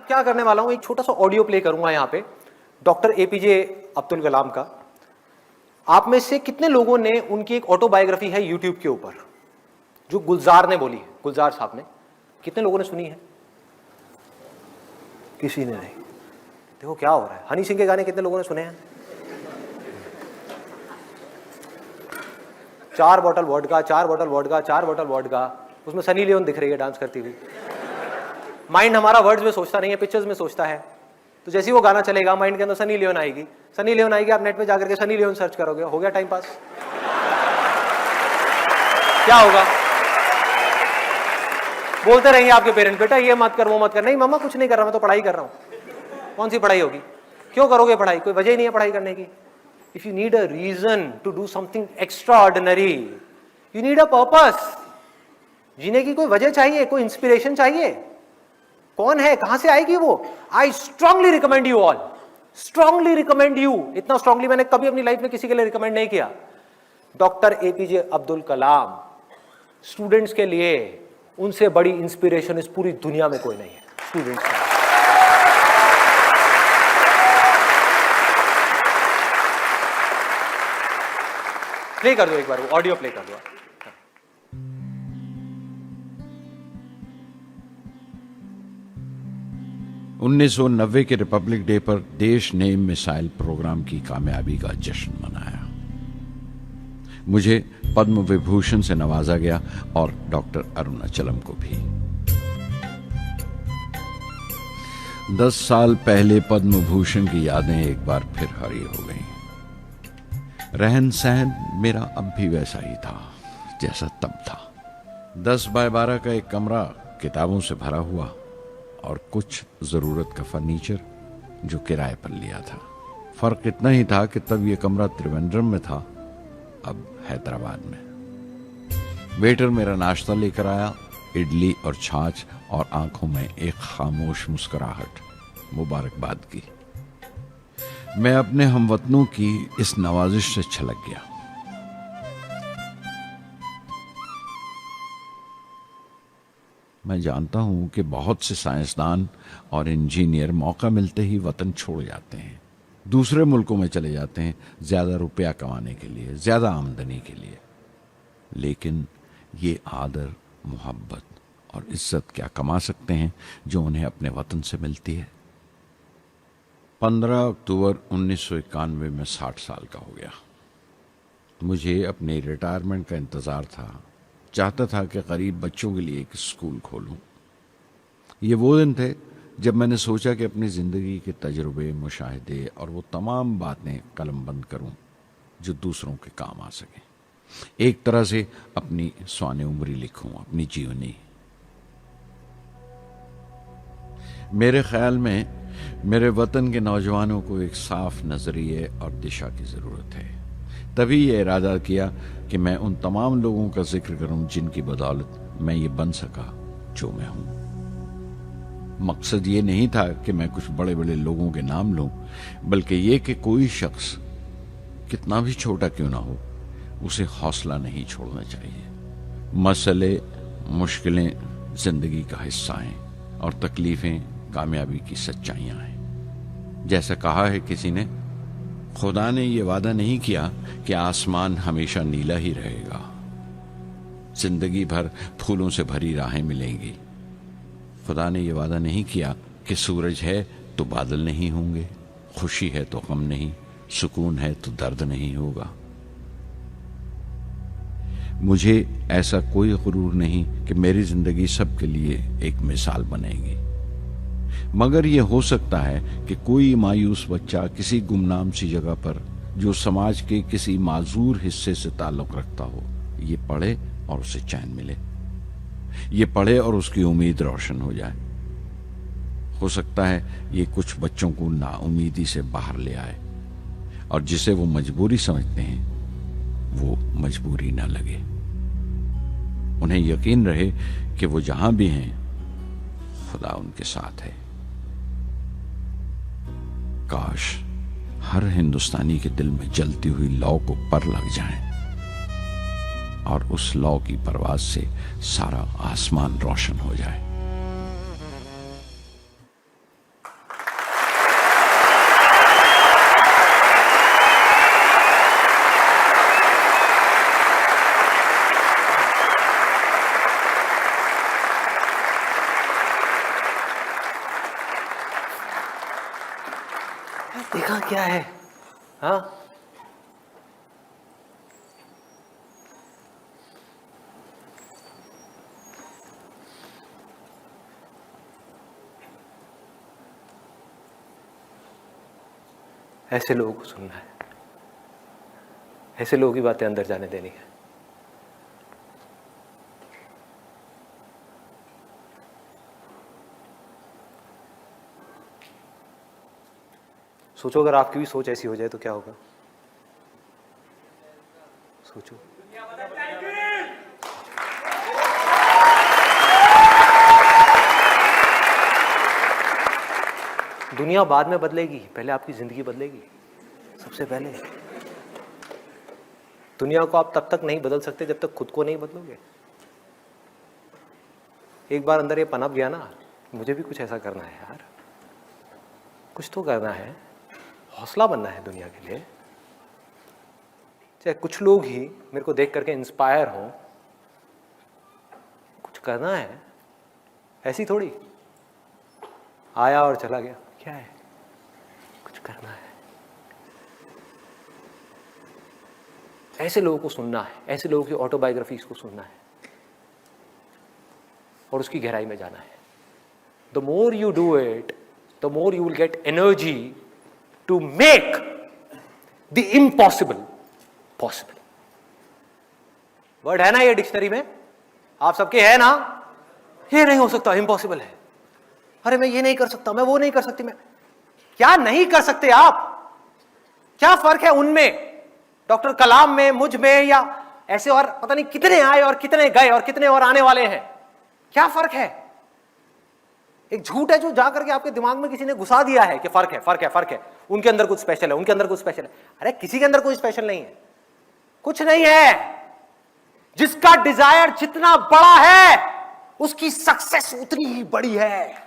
क्या करने वाला हूँ, एक छोटा सा ऑडियो प्ले करूंगा यहाँ पे डॉक्टर एपीजे अब्दुल कलाम का। आप में से कितने लोगों ने, उनकी एक ऑटोबायोग्राफी है यूट्यूब के ऊपर जो गुलजार ने बोली है, गुलजार साहब ने, कितने लोगों ने सुनी है? किसी ने नहीं। देखो क्या हो रहा है। हनी सिंह के गाने कितने लोगों ने सुने हैं? 4 bottle vodka, 4 bottle vodka, 4 bottle vodka. उसमें सनी लियोन दिख रही है डांस करती हुई। माइंड हमारा वर्ड्स में सोचता नहीं है, पिक्चर्स में सोचता है। तो जैसे ही वो गाना चलेगा माइंड के अंदर सनी लियोन आएगी, सनी लियोन आएगी, आप नेट पे जाकर के सनी लियोन सर्च करोगे, हो गया टाइम पास। क्या होगा? बोलते रहेंगे आपके पेरेंट्स, बेटा ये मत कर, वो मत कर। नहीं मम्मा कुछ नहीं कर रहा, मैं तो पढ़ाई कर रहा हूं। कौन सी पढ़ाई होगी? क्यों करोगे पढ़ाई? कोई वजह ही नहीं है पढ़ाई करने की। If you need a reason to do something extraordinary, you need a purpose. जीने की कोई वजह चाहिए, कोई इंस्पिरेशन चाहिए। कौन है, कहां से आएगी वो? I strongly recommend you all, strongly recommend you. इतना स्ट्रांगली मैंने कभी अपनी लाइफ में किसी के लिए रिकमेंड नहीं किया। Doctor APJ Abdul Kalam students के लिए, उनसे बड़ी इंस्पिरेशन इस पूरी दुनिया में कोई नहीं है स्टूडेंट्स का। प्ले कर दो एक बार, वो ऑडियो प्ले कर दो। 1990 के रिपब्लिक डे पर देश ने मिसाइल प्रोग्राम की कामयाबी का जश्न मनाया। मुझे पद्म विभूषण से नवाजा गया और डॉक्टर अरुणाचलम को भी। 10 साल पहले पद्म भूषण की यादें एक बार फिर हरी हो गईं। रहन सहन मेरा अब भी वैसा ही था जैसा तब था। 10 बाय 12 का एक कमरा किताबों से भरा हुआ और कुछ जरूरत का फर्नीचर जो किराए पर लिया था। फर्क इतना ही था कि तब यह कमरा त्रिवेंद्रम में था, अब हैदराबाद में। वेटर मेरा नाश्ता लेकर आया, इडली और छाछ, और आंखों में एक खामोश मुस्कुराहट मुबारकबाद की। मैं अपने हमवतनों की इस नवाजिश से छलक गया। मैं जानता हूं कि बहुत से साइंसदान और इंजीनियर मौका मिलते ही वतन छोड़ जाते हैं, दूसरे मुल्कों में चले जाते हैं ज्यादा रुपया कमाने के लिए, ज्यादा आमदनी के लिए। लेकिन ये आदर, मोहब्बत और इज्जत क्या कमा सकते हैं जो उन्हें अपने वतन से मिलती है। 15 अक्टूबर 1991 में 60 साल का हो गया। मुझे अपने रिटायरमेंट का इंतजार था। चाहता था कि गरीब बच्चों के लिए एक स्कूल खोलूं। ये वो दिन थे जब मैंने सोचा कि अपनी ज़िंदगी के तजुर्बे, मुशाहिदे और वो तमाम बातें कलमबंद करूं जो दूसरों के काम आ सकें। एक तरह से अपनी स्वाने उम्री लिखूं, अपनी जीवनी। मेरे ख्याल में मेरे वतन के नौजवानों को एक साफ नजरिए और दिशा की ज़रूरत है। तभी ये इरादा किया कि मैं उन तमाम लोगों का जिक्र करूं जिनकी बदौलत मैं ये बन सका जो मैं हूं। मकसद ये नहीं था कि मैं कुछ बड़े बड़े लोगों के नाम लूं, बल्कि ये कि कोई शख्स कितना भी छोटा क्यों ना हो, उसे हौसला नहीं छोड़ना चाहिए। मसले, मुश्किलें जिंदगी का हिस्सा हैं और तकलीफें कामयाबी की सच्चाइयां हैं। जैसा कहा है किसी ने, खुदा ने यह वादा नहीं किया कि आसमान हमेशा नीला ही रहेगा, जिंदगी भर फूलों से भरी राहें मिलेंगी। खुदा ने यह वादा नहीं किया कि सूरज है तो बादल नहीं होंगे, खुशी है तो गम नहीं, सुकून है तो दर्द नहीं होगा। मुझे ऐसा कोई गुरूर नहीं कि मेरी जिंदगी सबके लिए एक मिसाल बनेगी, मगर यह हो सकता है कि कोई मायूस बच्चा किसी गुमनाम सी जगह पर जो समाज के किसी माजूर हिस्से से ताल्लुक रखता हो, ये पढ़े और उसे चैन मिले, ये पढ़े और उसकी उम्मीद रोशन हो जाए। हो सकता है ये कुछ बच्चों को नाउमीदी से बाहर ले आए और जिसे वो मजबूरी समझते हैं वो मजबूरी ना लगे। उन्हें यकीन रहे कि वो जहां भी हैं खुदा उनके साथ है। काश हर हिंदुस्तानी के दिल में जलती हुई लौ को पर लग जाए और उस लौ की परवाज से सारा आसमान रोशन हो जाए। क्या है? हाँ, ऐसे लोगों को सुनना है, ऐसे लोगों की बातें अंदर जाने देनी है। सोचो अगर आपकी भी सोच ऐसी हो जाए तो क्या होगा? सोचो। दुनिया बाद में बदलेगी, पहले आपकी जिंदगी बदलेगी। सबसे पहले दुनिया को आप तब तक नहीं बदल सकते जब तक खुद को नहीं बदलोगे। एक बार अंदर ये पनप गया ना, मुझे भी कुछ ऐसा करना है यार, कुछ तो करना है, हौसला बनना है दुनिया के लिए। चाहे कुछ लोग ही मेरे को देख करके इंस्पायर हों, कुछ करना है। ऐसी थोड़ी आया और चला गया, क्या है? कुछ करना है। ऐसे लोगों को सुनना है, ऐसे लोगों की ऑटोबायोग्राफीज को सुनना है और उसकी गहराई में जाना है। The more you do it, the more you will get energy to make the impossible possible. Word है ना ये डिक्शनरी में, आप सबके है ना? ये नहीं हो सकता, इम्पॉसिबल है। अरे मैं ये नहीं कर सकता, मैं वो नहीं कर सकती। मैं क्या नहीं कर सकते आप? क्या फर्क है उनमें, डॉक्टर कलाम में, मुझ में, या ऐसे और पता नहीं कितने आए और कितने गए और कितने और आने वाले हैं? क्या फर्क है? एक झूठ है जो जा करके आपके दिमाग में किसी ने घुसा दिया है कि फर्क है, फर्क है, फर्क है, उनके अंदर कुछ स्पेशल है, उनके अंदर कुछ स्पेशल है। अरे किसी के अंदर कोई स्पेशल नहीं है, कुछ नहीं है। जिसका डिजायर जितना बड़ा है उसकी सक्सेस उतनी ही बड़ी है।